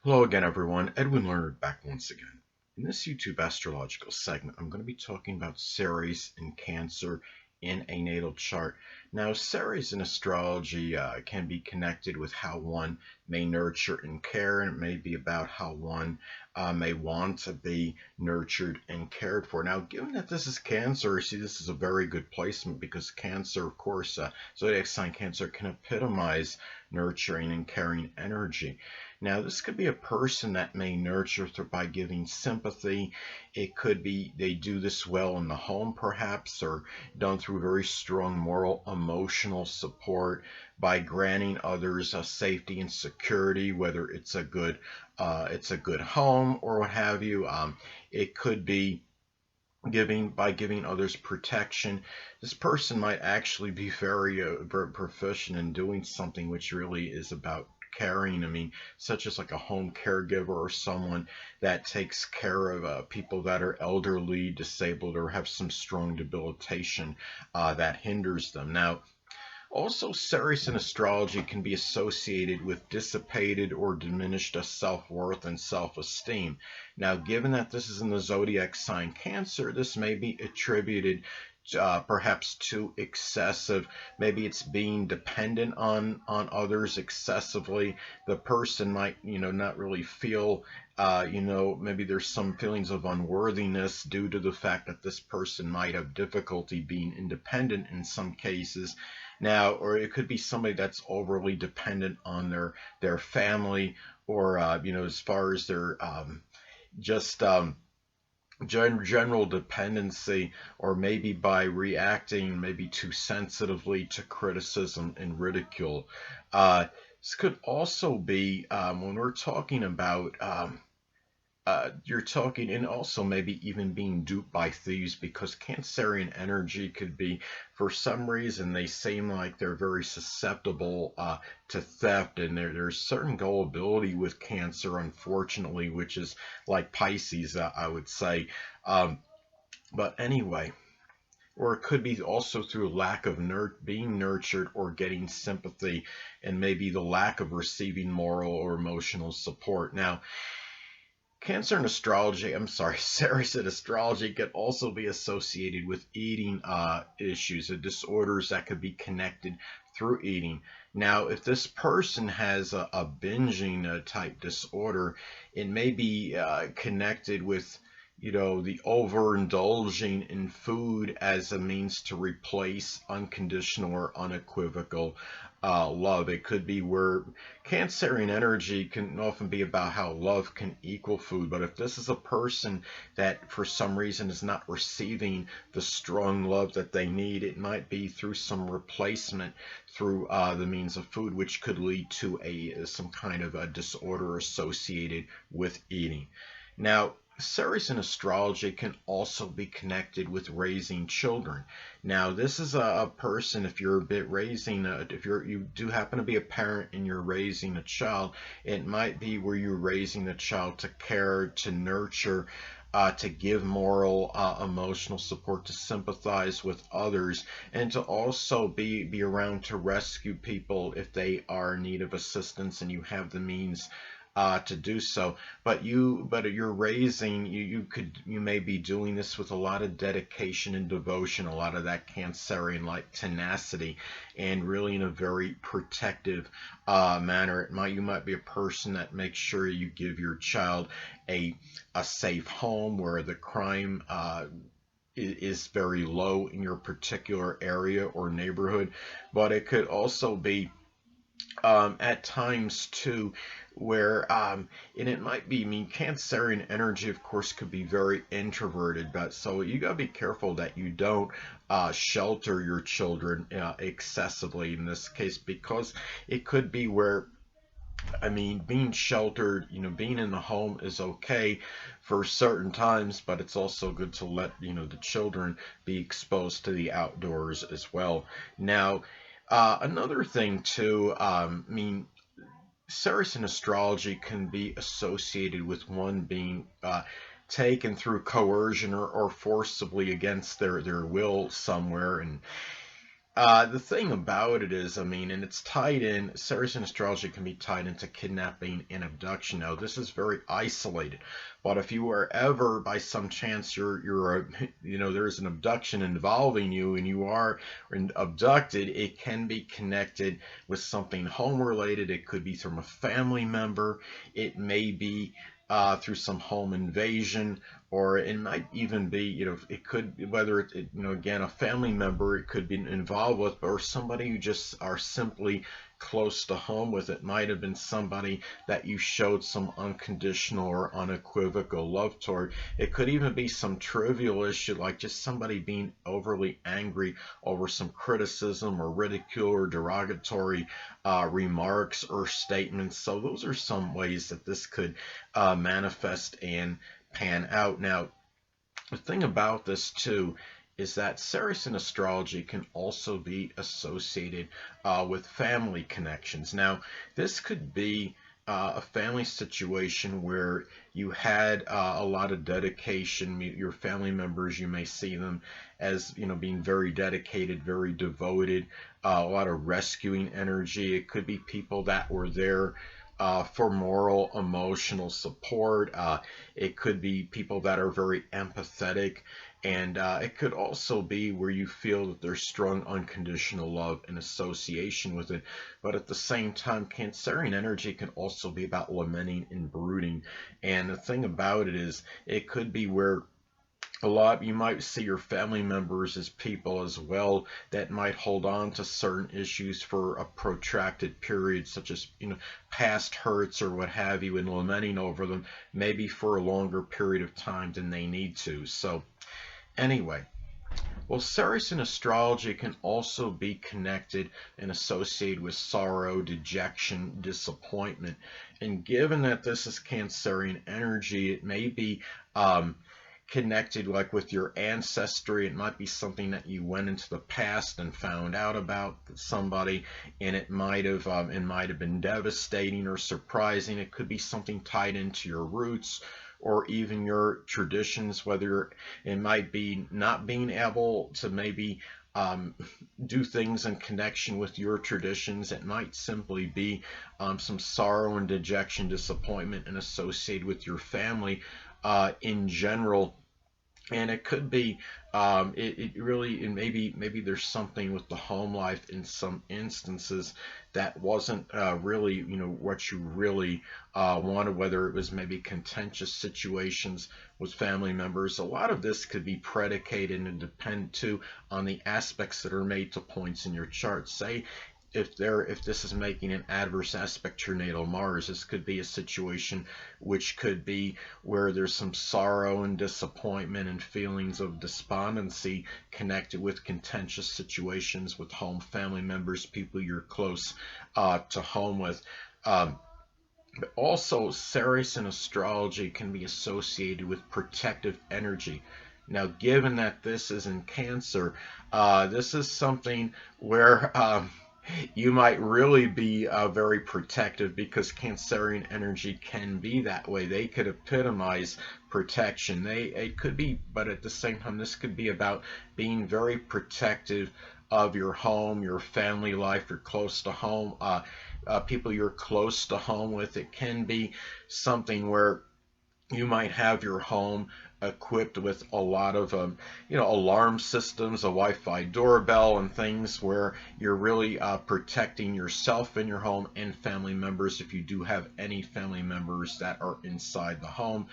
Hello again, everyone. Edwin Learnard back once again. In this YouTube astrological segment, I'm going to be talking about Ceres in Cancer in a natal chart. Now, Ceres in astrology can be connected with how one may nurture and care, and it may be about how one may want to be nurtured and cared for. Now, given that this is Cancer, see, this is a very good placement because Cancer, of course, zodiac sign Cancer can epitomize nurturing and caring energy. Now, this could be a person that may nurture by giving sympathy. It could be they do this well in the home, perhaps, or done through very strong moral, emotional support by granting others safety and security, whether it's a good home or what have you. It could be giving others protection. This person might actually be very proficient in doing something which really is about caring. I mean, such as like a home caregiver or someone that takes care of people that are elderly, disabled, or have some strong debilitation that hinders them. Now, also, Ceres in astrology can be associated with dissipated or diminished self-worth and self-esteem. Now, given that this is in the zodiac sign Cancer, this may be attributed perhaps too excessive. Maybe it's being dependent on others excessively. The person might, not really feel, maybe there's some feelings of unworthiness due to the fact that this person might have difficulty being independent in some cases. Now, or it could be somebody that's overly dependent on their family, or as far as their just general dependency, or maybe by reacting maybe too sensitively to criticism and ridicule. This could also be when we're talking about you're talking, and also maybe even being duped by thieves, because Cancerian energy could be, for some reason, they seem like they're very susceptible to theft, and there's certain gullibility with Cancer, unfortunately, which is like Pisces, I would say. But anyway, or it could be also through lack of being nurtured or getting sympathy, and maybe the lack of receiving moral or emotional support. Now, Cancer in astrology, I'm sorry, Ceres in astrology could also be associated with eating issues or disorders that could be connected through eating. Now, if this person has a binging type disorder, it may be connected with the overindulging in food as a means to replace unconditional or unequivocal love. It could be where Cancerian energy can often be about how love can equal food. But if this is a person that for some reason is not receiving the strong love that they need, it might be through some replacement through the means of food, which could lead to some kind of a disorder associated with eating. Now, Ceres in astrology can also be connected with raising children. Now, this is a person, if you're if you do happen to be a parent and you're raising a child, it might be where you're raising the child to care, to nurture, to give moral, emotional support, to sympathize with others, and to also be around to rescue people if they are in need of assistance and you have the means to do so. But you're raising, you may be doing this with a lot of dedication and devotion, a lot of that Cancerian like tenacity, and really in a very protective manner. You might be a person that makes sure you give your child a safe home where the crime is very low in your particular area or neighborhood. But it could also be at times too, where and it might be, Cancerian energy, of course, could be very introverted, but so you got to be careful that you don't shelter your children excessively in this case, because it could be where, being sheltered, being in the home is okay for certain times, but it's also good to let, the children be exposed to the outdoors as well. Now, another thing too, Ceres in astrology can be associated with one being taken through coercion or forcibly against their will somewhere, and The thing about it is, I mean, and it's tied in, Ceres in astrology can be tied into kidnapping and abduction. Now, this is very isolated, but if you were ever, by some chance, there's an abduction involving you and you are abducted, it can be connected with something home related. It could be from a family member. It may be through some home invasion, or it might even be, it could, whether again, a family member it could be involved with, or somebody you just are simply close to home with. It might have been somebody that you showed some unconditional or unequivocal love toward. It could even be some trivial issue, like just somebody being overly angry over some criticism or ridicule or derogatory remarks or statements. So those are some ways that this could manifest and pan out. Now, the thing about this too is that Ceres in astrology can also be associated with family connections. Now, this could be a family situation where you had a lot of dedication. Your family members, you may see them as being very dedicated, very devoted, a lot of rescuing energy. It could be people that were there for moral, emotional support. It could be people that are very empathetic, and it could also be where you feel that there's strong unconditional love and association with it. But at the same time, Cancerian energy can also be about lamenting and brooding. And the thing about it is, it could be where a lot you might see your family members as people as well that might hold on to certain issues for a protracted period, such as past hurts or what have you, and lamenting over them maybe for a longer period of time than they need to. So anyway, well, Ceres in astrology can also be connected and associated with sorrow, dejection, disappointment. And given that this is Cancerian energy, it may be connected like with your ancestry. It might be something that you went into the past and found out about somebody, and it might have been devastating or surprising. It could be something tied into your roots or even your traditions, whether it might be not being able to maybe do things in connection with your traditions. It might simply be some sorrow and dejection, disappointment, and associated with your family in general. And it could be it really, and maybe there's something with the home life in some instances that wasn't really what you really wanted, whether it was maybe contentious situations with family members. A lot of this could be predicated and depend too on the aspects that are made to points in your chart. Say if this is making an adverse aspect to your natal Mars, this could be a situation which could be where there's some sorrow and disappointment and feelings of despondency connected with contentious situations with home family members, people you're close to home with. But also, Ceres in astrology can be associated with protective energy. Now, given that this is in Cancer, this is something where you might really be very protective, because Cancerian energy can be that way. They could epitomize protection. It could be, but at the same time, this could be about being very protective of your home, your family life, you're close to home, people you're close to home with. It can be something where you might have your home equipped with a lot of alarm systems, a Wi-Fi doorbell, and things where you're really protecting yourself in your home and family members, if you do have any family members that are inside the home.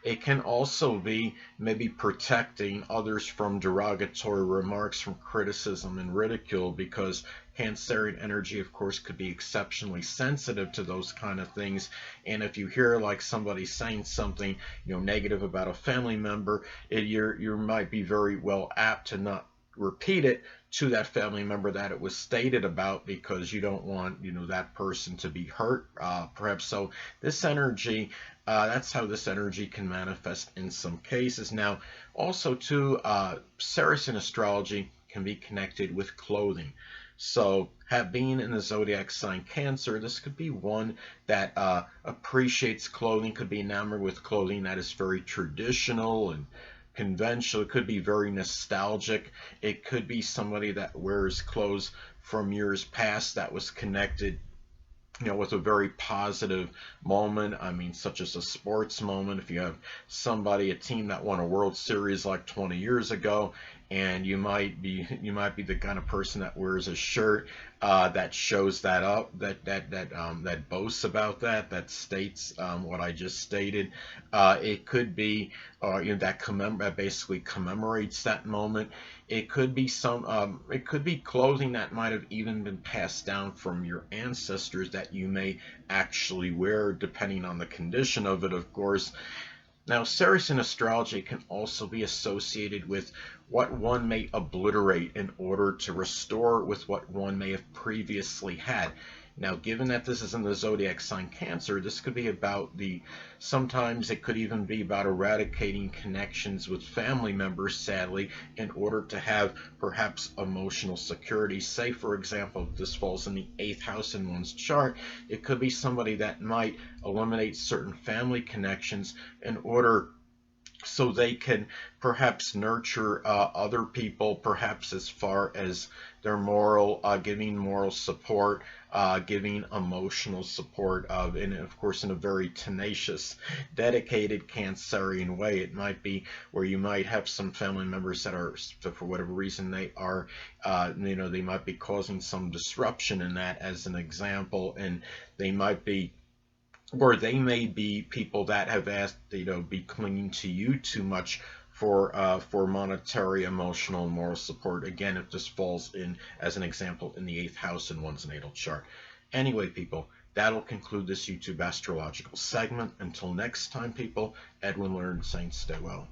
It can also be maybe protecting others from derogatory remarks, from criticism and ridicule, because Cancerian energy, of course, could be exceptionally sensitive to those kind of things. And if you hear like somebody saying something, negative about a family member, you might be very well apt to not repeat it to that family member that it was stated about, because you don't want that person to be hurt, perhaps. So this energy, that's how this energy can manifest in some cases. Now, also too, Ceres in astrology can be connected with clothing. So, being in the zodiac sign Cancer, this could be one that appreciates clothing, could be enamored with clothing that is very traditional and conventional. It could be very nostalgic. It could be somebody that wears clothes from years past that was connected, with a very positive moment. I mean, such as a sports moment. If you have somebody, a team that won a World Series like 20 years ago, and you might be the kind of person that wears a shirt that shows that up, that boasts about that states what I just stated. It could be that basically commemorates that moment. It could be it could be clothing that might have even been passed down from your ancestors that you may actually wear, depending on the condition of it, of course. Now, Ceres in astrology can also be associated with what one may obliterate in order to restore with what one may have previously had. Now, given that this is in the zodiac sign Cancer, this could be about sometimes it could even be about eradicating connections with family members, sadly, in order to have perhaps emotional security. Say, for example, if this falls in the 8th house in one's chart, it could be somebody that might eliminate certain family connections in order so they can perhaps nurture other people, perhaps as far as their giving moral support, giving emotional support and of course in a very tenacious, dedicated Cancerian way. It might be where you might have some family members that are, for whatever reason, they are, they might be causing some disruption in that, as an example, and they might be, or they may be people that have asked, be clinging to you too much for monetary, emotional, and moral support. Again, if this falls in, as an example, in the 8th house in one's natal chart. Anyway, people, that'll conclude this YouTube astrological segment. Until next time, people, Edwin Learnard saying stay well.